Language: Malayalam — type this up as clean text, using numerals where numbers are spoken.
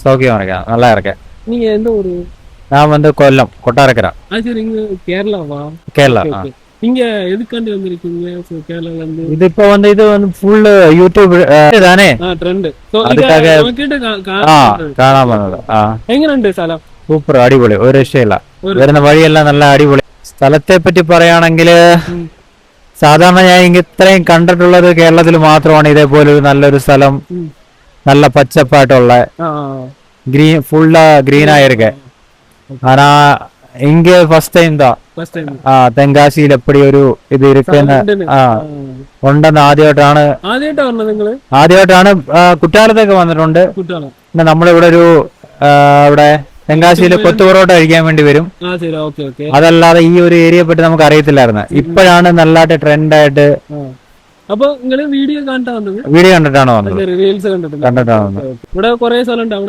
சௌக்கியம் இருக்கேன், நல்லா இருக்கேன். நீங்க எந்த ஊரு? நான் வந்து கொல்லம், கொட்டாரக்கரை, சரி, இங்க கேரளாவா? கேரளா. Okay, okay. நீங்க எதுக்காண்டி வந்திருக்கீங்க? கேரளால இருந்து இது இப்போ வந்து இது வந்து ஃபுல் யூடியூப் தானே, ட்ரெண்ட். அதுக்காக കാണാൻ വന്നത്. എങ്ങനെയുണ്ട് സ്ഥലം? സൂപ്പർ, അടിപൊളി, ഒരു രക്ഷയില്ല. വരുന്ന വഴിയെല്ലാം നല്ല അടിപൊളി. സ്ഥലത്തെ പറ്റി പറയുകയാണെങ്കിൽ സാധാരണ ഞാൻ ഇത്രയും കണ്ടിട്ടുള്ളത് കേരളത്തിൽ മാത്രമാണ് ഇതേപോലെ ഒരു നല്ലൊരു സ്ഥലം, நல்ல பச்சைப்பாட்டுள்ள கிரீன், ஃபுல்லா கிரீனா இருக்கு. ஆனா இங்க ஃபர்ஸ்ட் டைம் தான் തെങ്കാശിയിൽ എപ്പടി ഒരു ഇത് ഇരിക്കുന്ന ഉണ്ടെന്ന് ആദ്യമായിട്ടാണ് കുറ്റാലത്തൊക്കെ വന്നിട്ടുണ്ട്. പിന്നെ നമ്മളിവിടെ ഒരു ഇവിടെ തെങ്കാശിയിൽ കൊത്തു പൊറോട്ട കഴിക്കാൻ വേണ്ടി വരും. അതല്ലാതെ ഈ ഒരു ഏരിയയെ പറ്റി നമുക്ക് അറിയത്തില്ലായിരുന്നു. ഇപ്പോഴാണ് നല്ലതായിട്ട് ട്രെൻഡായിട്ട് അപ്പൊ നിങ്ങള് വീഡിയോ കണ്ടിട്ടാണ് വന്നത്? വീഡിയോ കണ്ടിട്ടാണ് വന്നത്. റീൽസ് കണ്ടിട്ടാണ് വന്നത്. ഇവിടെ കുറെ സ്ഥലം